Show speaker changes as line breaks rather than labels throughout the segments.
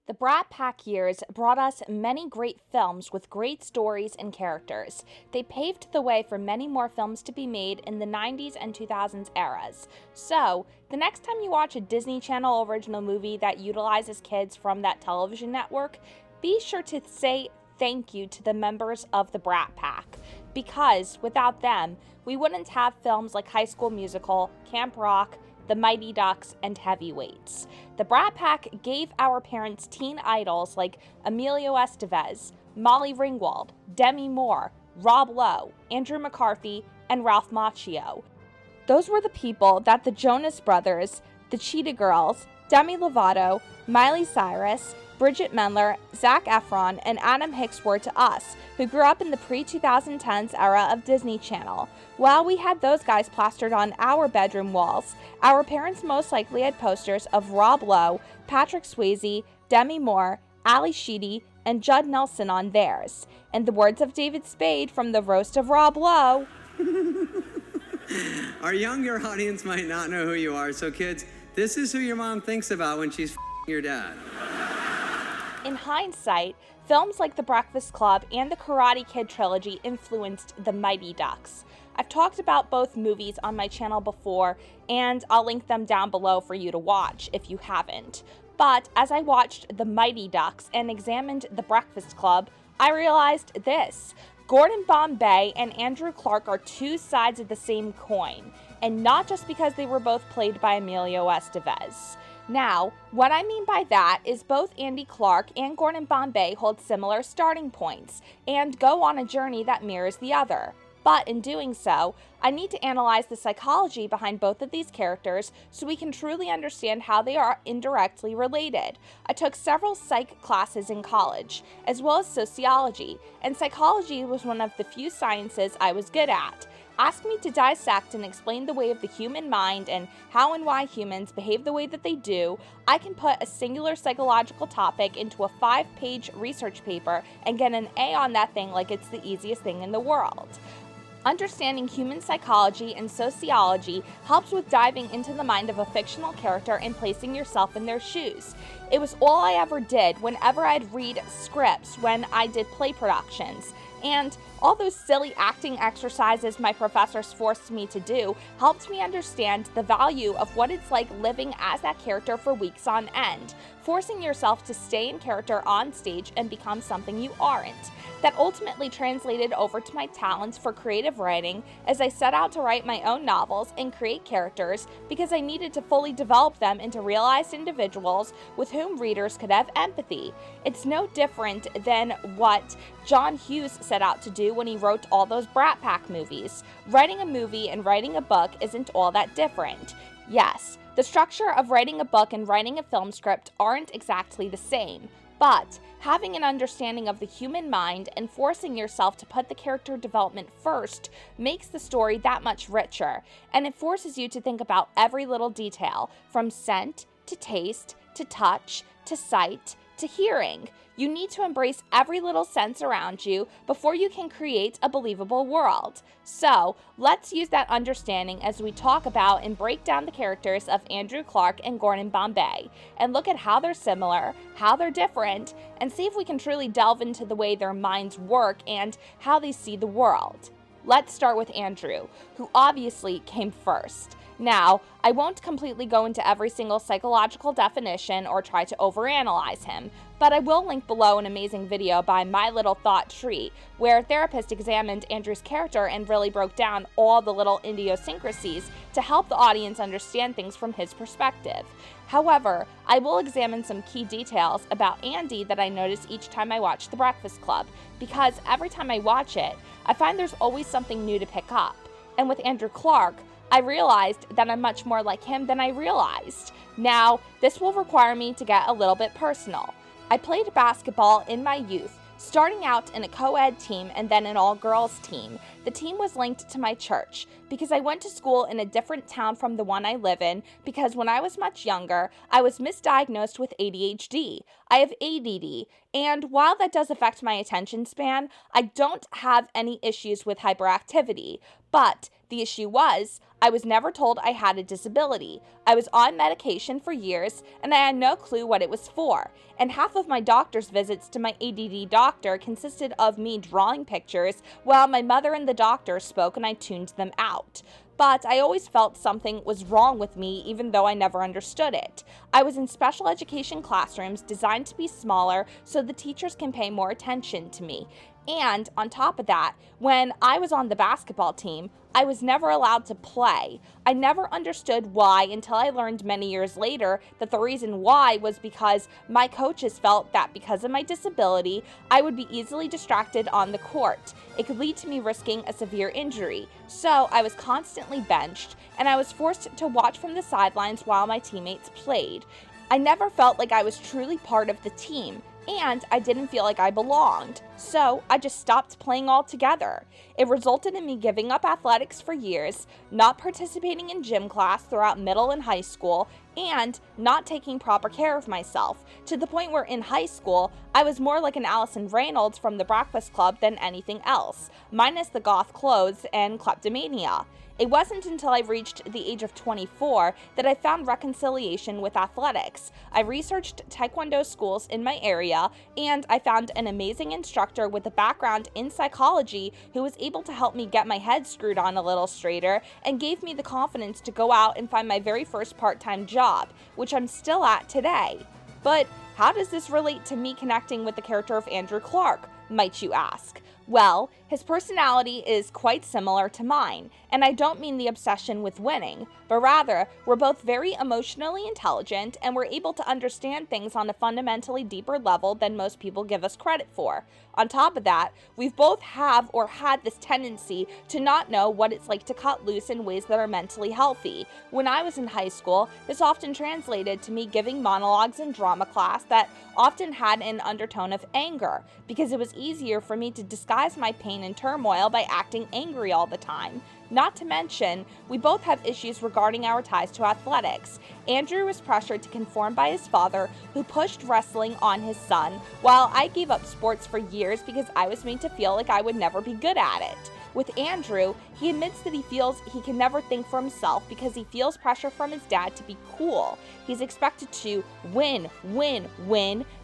The Brat Pack years brought us many great films with great stories and characters. They paved the way for many more films to be made in the 90s and 2000s eras. So, the next time you watch a Disney Channel original movie that utilizes kids from that television network, be sure to say thank you to the members of the Brat Pack, because without them, we wouldn't have films like High School Musical, Camp Rock, The Mighty Ducks, and Heavyweights. The Brat Pack gave our parents teen idols like Emilio Estevez, Molly Ringwald, Demi Moore, Rob Lowe, Andrew McCarthy, and Ralph Macchio. Those were the people that the Jonas Brothers, the Cheetah Girls, Demi Lovato, Miley Cyrus, Bridget Mendler, Zac Efron, and Adam Hicks were to us, who grew up in the pre-2010s era of Disney Channel. While we had those guys plastered on our bedroom walls, our parents most likely had posters of Rob Lowe, Patrick Swayze, Demi Moore, Ali Sheedy, and Judd Nelson on theirs. In the words of David Spade from the Roast of Rob Lowe,
our younger audience might not know who you are, so kids, this is who your mom thinks about when she's your dad.
In hindsight, films like The Breakfast Club and the Karate Kid trilogy influenced The Mighty Ducks. I've talked about both movies on my channel before, and I'll link them down below for you to watch if you haven't. But as I watched The Mighty Ducks and examined The Breakfast Club, I realized this. Gordon Bombay and Andrew Clark are two sides of the same coin, and not just because they were both played by Emilio Estevez. Now, what I mean by that is both Andy Clark and Gordon Bombay hold similar starting points and go on a journey that mirrors the other. But in doing so, I need to analyze the psychology behind both of these characters so we can truly understand how they are indirectly related. I took several psych classes in college, as well as sociology, and psychology was one of the few sciences I was good at. Ask me to dissect and explain the way of the human mind and how and why humans behave the way that they do, I can put a singular psychological topic into a 5-page research paper and get an A on that thing like it's the easiest thing in the world. Understanding human psychology and sociology helps with diving into the mind of a fictional character and placing yourself in their shoes. It was all I ever did whenever I'd read scripts when I did play productions. And all those silly acting exercises my professors forced me to do helped me understand the value of what it's like living as that character for weeks on end, forcing yourself to stay in character on stage and become something you aren't. That ultimately translated over to my talents for creative writing as I set out to write my own novels and create characters because I needed to fully develop them into realized individuals with whom readers could have empathy. It's no different than what John Hughes set out to do when he wrote all those Brat Pack movies. Writing a movie and writing a book isn't all that different. Yes, the structure of writing a book and writing a film script aren't exactly the same, but having an understanding of the human mind and forcing yourself to put the character development first makes the story that much richer, and it forces you to think about every little detail, from scent to taste to touch to sight to hearing. You need to embrace every little sense around you before you can create a believable world. So, let's use that understanding as we talk about and break down the characters of Andrew Clark and Gordon Bombay, and look at how they're similar, how they're different, and see if we can truly delve into the way their minds work and how they see the world. Let's start with Andrew, who obviously came first. Now, I won't completely go into every single psychological definition or try to overanalyze him, but I will link below an amazing video by My Little Thought Tree, where a therapist examined Andrew's character and really broke down all the little idiosyncrasies to help the audience understand things from his perspective. However, I will examine some key details about Andy that I notice each time I watch The Breakfast Club, because every time I watch it, I find there's always something new to pick up. And with Andrew Clark, I realized that I'm much more like him than I realized. Now, this will require me to get a little bit personal. I played basketball in my youth, starting out in a co-ed team and then an all-girls team. The team was linked to my church because I went to school in a different town from the one I live in because when I was much younger, I was misdiagnosed with ADHD. I have ADD, and while that does affect my attention span, I don't have any issues with hyperactivity. But the issue was, I was never told I had a disability. I was on medication for years, and I had no clue what it was for. And half of my doctor's visits to my ADD doctor consisted of me drawing pictures while my mother and the doctor spoke and I tuned them out. But I always felt something was wrong with me even though I never understood it. I was in special education classrooms designed to be smaller so the teachers can pay more attention to me. And on top of that, when I was on the basketball team, I was never allowed to play. I never understood why until I learned many years later that the reason why was because my coaches felt that because of my disability, I would be easily distracted on the court. It could lead to me risking a severe injury. So I was constantly benched, and I was forced to watch from the sidelines while my teammates played. I never felt like I was truly part of the team, and I didn't feel like I belonged. So I just stopped playing altogether. It resulted in me giving up athletics for years, not participating in gym class throughout middle and high school, and not taking proper care of myself, to the point where in high school, I was more like an Allison Reynolds from the Breakfast Club than anything else, minus the goth clothes and kleptomania. It wasn't until I reached the age of 24 that I found reconciliation with athletics. I researched Taekwondo schools in my area, and I found an amazing instructor with a background in psychology who was able to help me get my head screwed on a little straighter and gave me the confidence to go out and find my very first part-time job, which I'm still at today. But how does this relate to me connecting with the character of Andrew Clark, might you ask? Well, his personality is quite similar to mine, and I don't mean the obsession with winning, but rather, we're both very emotionally intelligent and we're able to understand things on a fundamentally deeper level than most people give us credit for. On top of that, we've both have or had this tendency to not know what it's like to cut loose in ways that are mentally healthy. When I was in high school, this often translated to me giving monologues in drama class that often had an undertone of anger, because it was easier for me to disguise my pain and turmoil by acting angry all the time. Not to mention, we both have issues regarding our ties to athletics. Andrew was pressured to conform by his father, who pushed wrestling on his son, while I gave up sports for years because I was made to feel like I would never be good at it. With Andrew, he admits that he feels he can never think for himself because he feels pressure from his dad to be cool. He's expected to win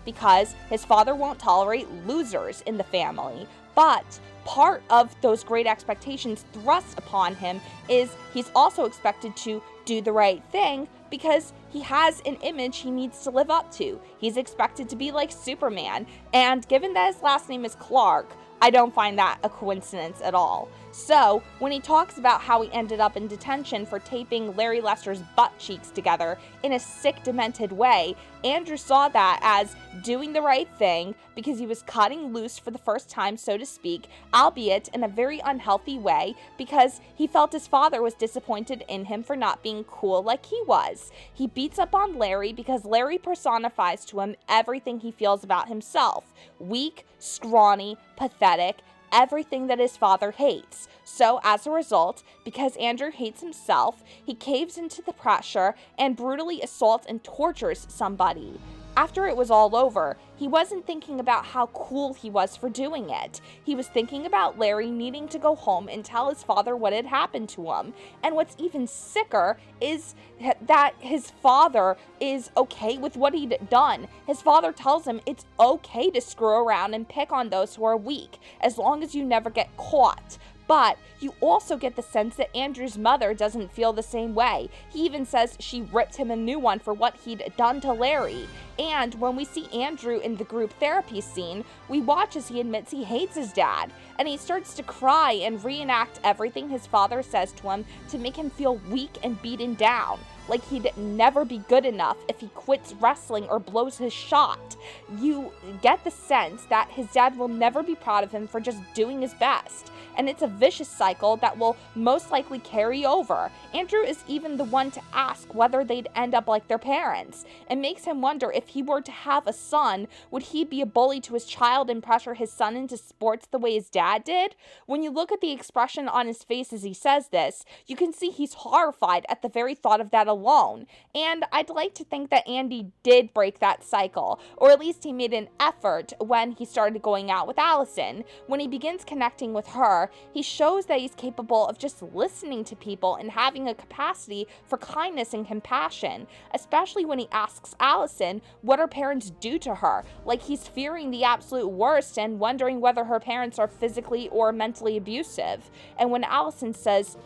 because his father won't tolerate losers in the family. But part of those great expectations thrust upon him is he's also expected to do the right thing because he has an image he needs to live up to. He's expected to be like Superman, and given that his last name is Clark, I don't find that a coincidence at all. So, when he talks about how he ended up in detention for taping Larry Lester's butt cheeks together in a sick, demented way, Andrew saw that as doing the right thing because he was cutting loose for the first time, so to speak, albeit in a very unhealthy way because he felt his father was disappointed in him for not being cool like he was. He beats up on Larry because Larry personifies to him everything he feels about himself: weak, scrawny, pathetic, everything that his father hates. So as a result, because Andrew hates himself, he caves into the pressure and brutally assaults and tortures somebody. After it was all over, he wasn't thinking about how cool he was for doing it. He was thinking about Larry needing to go home and tell his father what had happened to him. And what's even sicker is that his father is okay with what he'd done. His father tells him it's okay to screw around and pick on those who are weak, as long as you never get caught. But you also get the sense that Andrew's mother doesn't feel the same way. He even says she ripped him a new one for what he'd done to Larry. And when we see Andrew in the group therapy scene, we watch as he admits he hates his dad, and he starts to cry and reenact everything his father says to him to make him feel weak and beaten down, like he'd never be good enough if he quits wrestling or blows his shot. You get the sense that his dad will never be proud of him for just doing his best, and it's a vicious cycle that will most likely carry over. Andrew is even the one to ask whether they'd end up like their parents. It makes him wonder if if he were to have a son, would he be a bully to his child and pressure his son into sports the way his dad did? When you look at the expression on his face as he says this, you can see he's horrified at the very thought of that alone. And I'd like to think that Andy did break that cycle, or at least he made an effort when he started going out with Allison. When he begins connecting with her, he shows that he's capable of just listening to people and having a capacity for kindness and compassion, especially when he asks Allison what her parents do to her, like he's fearing the absolute worst and wondering whether her parents are physically or mentally abusive. And when Allison says,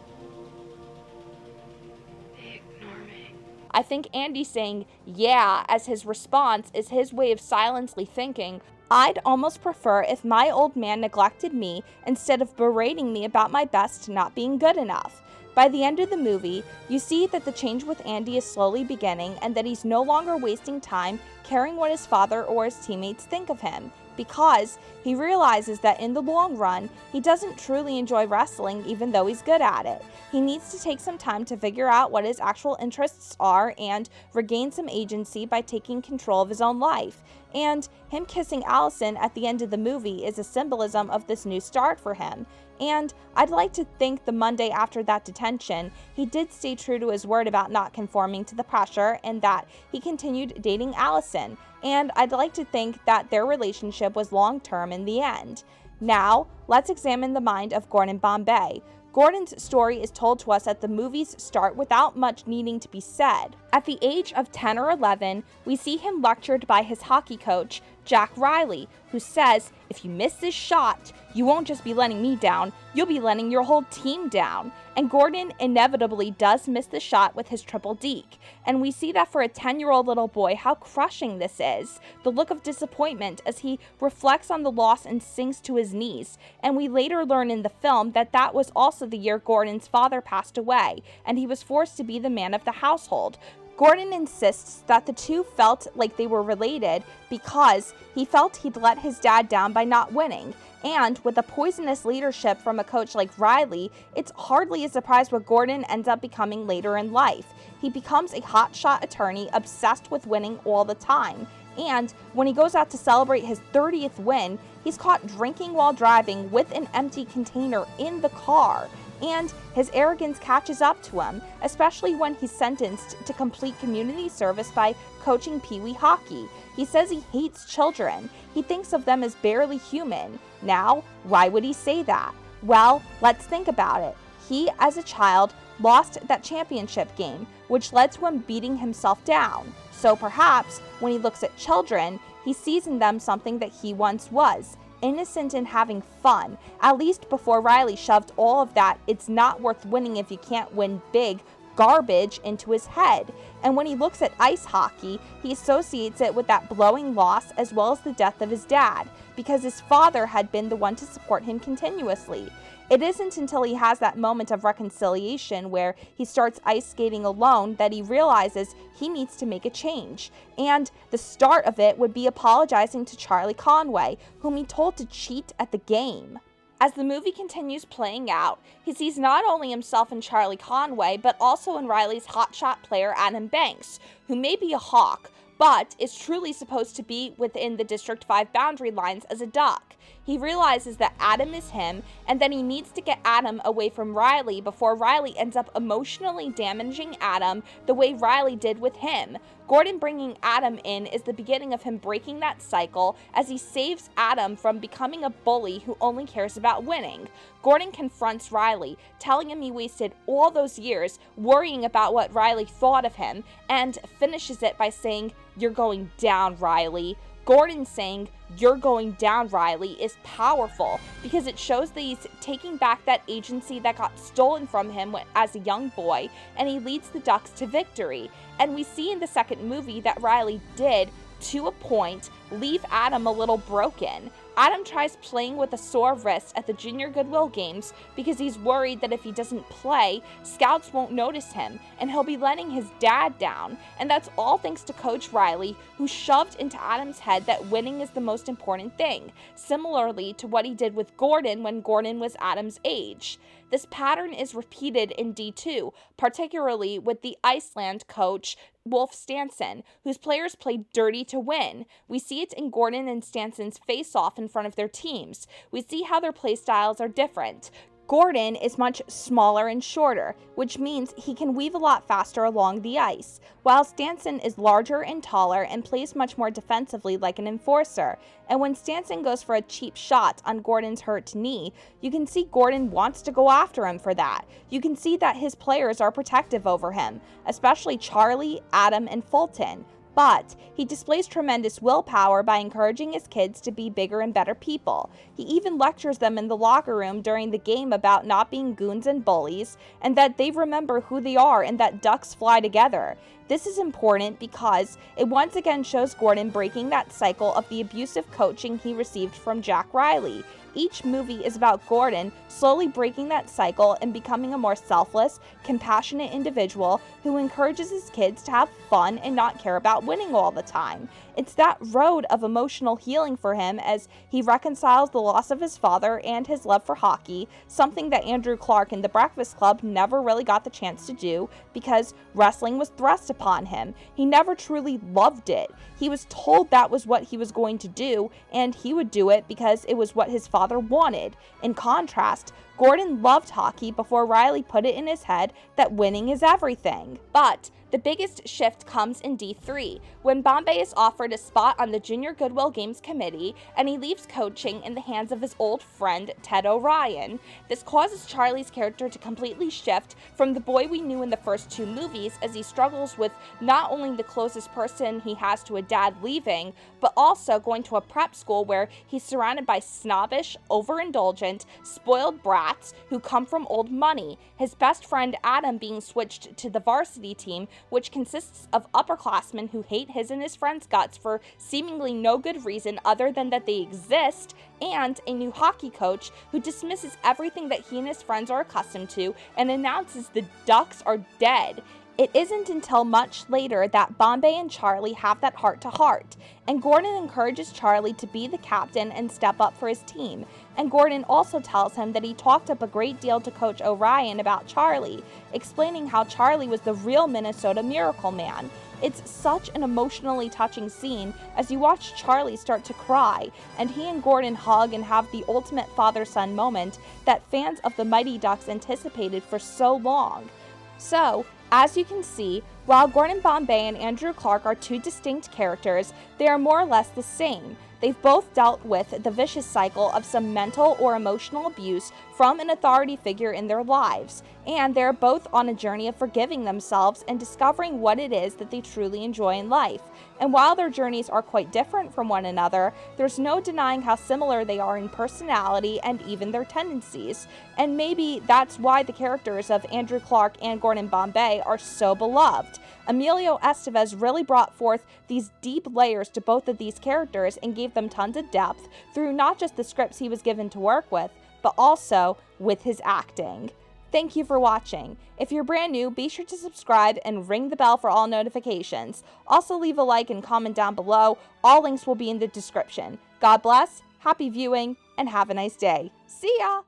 "They ignore me,"
I think Andy saying, "yeah," as his response is his way of silently thinking, I'd almost prefer if my old man neglected me instead of berating me about my best not being good enough. By the end of the movie, you see that the change with Andy is slowly beginning and that he's no longer wasting time caring what his father or his teammates think of him, because he realizes that in the long run, he doesn't truly enjoy wrestling even though he's good at it. He needs to take some time to figure out what his actual interests are and regain some agency by taking control of his own life. And him kissing Allison at the end of the movie is a symbolism of this new start for him. And I'd like to think the Monday after that detention, he did stay true to his word about not conforming to the pressure and that he continued dating Allison. And I'd like to think that their relationship was long-term in the end. Now, let's examine the mind of Gordon Bombay. Gordon's story is told to us at the movie's start without much needing to be said. At the age of 10 or 11, we see him lectured by his hockey coach, Jack Riley, who says, "If you miss this shot, you won't just be letting me down, you'll be letting your whole team down." And Gordon inevitably does miss the shot with his triple deke. And we see that for a 10-year-old little boy, how crushing this is. The look of disappointment as he reflects on the loss and sinks to his knees. And we later learn in the film that that was also the year Gordon's father passed away, and he was forced to be the man of the household. Gordon insists that the two felt like they were related because he felt he'd let his dad down by not winning. And with the poisonous leadership from a coach like Riley, it's hardly a surprise what Gordon ends up becoming later in life. He becomes a hotshot attorney obsessed with winning all the time. And when he goes out to celebrate his 30th win, he's caught drinking while driving with an empty container in the car. And his arrogance catches up to him, especially when he's sentenced to complete community service by coaching Pee Wee hockey. He says he hates children. He thinks of them as barely human. Now, why would he say that? Well, let's think about it. He, as a child, lost that championship game, which led to him beating himself down. So perhaps, when he looks at children, he sees in them something that he once was, innocent and having fun, at least before Riley shoved all of that "it's not worth winning if you can't win big" garbage into his head. And when he looks at ice hockey, he associates it with that blowing loss as well as the death of his dad, because his father had been the one to support him continuously. It isn't until he has that moment of reconciliation where he starts ice skating alone that he realizes he needs to make a change. And the start of it would be apologizing to Charlie Conway, whom he told to cheat at the game. As the movie continues playing out, he sees not only himself in Charlie Conway, but also in Riley's hotshot player Adam Banks, who may be a hawk, but is truly supposed to be within the District 5 boundary lines as a duck. He realizes that Adam is him, and then he needs to get Adam away from Riley before Riley ends up emotionally damaging Adam the way Riley did with him. Gordon bringing Adam in is the beginning of him breaking that cycle as he saves Adam from becoming a bully who only cares about winning. Gordon confronts Riley, telling him he wasted all those years worrying about what Riley thought of him, and finishes it by saying, "You're going down, Riley." Gordon saying, "You're going down, Riley," is powerful because it shows that he's taking back that agency that got stolen from him as a young boy, and he leads the Ducks to victory. And we see in the second movie that Riley did, to a point, leave Adam a little broken. Adam tries playing with a sore wrist at the Junior Goodwill Games because he's worried that if he doesn't play, scouts won't notice him and he'll be letting his dad down. And that's all thanks to Coach Riley, who shoved into Adam's head that winning is the most important thing, similarly to what he did with Gordon when Gordon was Adam's age. This pattern is repeated in D2, particularly with the Iceland coach, Wolf Stanson, whose players play dirty to win. We see it in Gordon and Stanson's face-off in front of their teams. We see how their play styles are different. Gordon is much smaller and shorter, which means he can weave a lot faster along the ice, while Stanson is larger and taller and plays much more defensively like an enforcer. And when Stanson goes for a cheap shot on Gordon's hurt knee, you can see Gordon wants to go after him for that. You can see that his players are protective over him, especially Charlie, Adam, and Fulton. But he displays tremendous willpower by encouraging his kids to be bigger and better people. He even lectures them in the locker room during the game about not being goons and bullies, and that they remember who they are and that ducks fly together. This is important because it once again shows Gordon breaking that cycle of the abusive coaching he received from Jack Riley. Each movie is about Gordon slowly breaking that cycle and becoming a more selfless, compassionate individual who encourages his kids to have fun and not care about winning all the time. It's that road of emotional healing for him as he reconciles the loss of his father and his love for hockey, something that Andrew Clark in The Breakfast Club never really got the chance to do because wrestling was thrust upon him. He never truly loved it. He was told that was what he was going to do, and he would do it because it was what his father wanted. In contrast, Gordon loved hockey before Riley put it in his head that winning is everything. But the biggest shift comes in D3, when Bombay is offered a spot on the Junior Goodwill Games committee and he leaves coaching in the hands of his old friend Ted O'Ryan. This causes Charlie's character to completely shift from the boy we knew in the first two movies as he struggles with not only the closest person he has to a dad leaving, but also going to a prep school where he's surrounded by snobbish, overindulgent, spoiled brats who come from old money, his best friend Adam being switched to the varsity team, which consists of upperclassmen who hate his and his friends' guts for seemingly no good reason other than that they exist, and a new hockey coach who dismisses everything that he and his friends are accustomed to and announces the Ducks are dead. It isn't until much later that Bombay and Charlie have that heart-to-heart, and Gordon encourages Charlie to be the captain and step up for his team. And Gordon also tells him that he talked up a great deal to Coach O'Ryan about Charlie, explaining how Charlie was the real Minnesota Miracle Man. It's such an emotionally touching scene as you watch Charlie start to cry, and he and Gordon hug and have the ultimate father-son moment that fans of the Mighty Ducks anticipated for so long. So, as you can see, while Gordon Bombay and Andrew Clark are two distinct characters, they are more or less the same. They've both dealt with the vicious cycle of some mental or emotional abuse from an authority figure in their lives, and they're both on a journey of forgiving themselves and discovering what it is that they truly enjoy in life. And while their journeys are quite different from one another, there's no denying how similar they are in personality and even their tendencies. And maybe that's why the characters of Andrew Clark and Gordon Bombay are so beloved. Emilio Estevez really brought forth these deep layers to both of these characters and gave them tons of depth through not just the scripts he was given to work with, but also with his acting. Thank you for watching. If you're brand new, be sure to subscribe and ring the bell for all notifications. Also leave a like and comment down below. All links will be in the description. God bless, happy viewing, and have a nice day. See ya!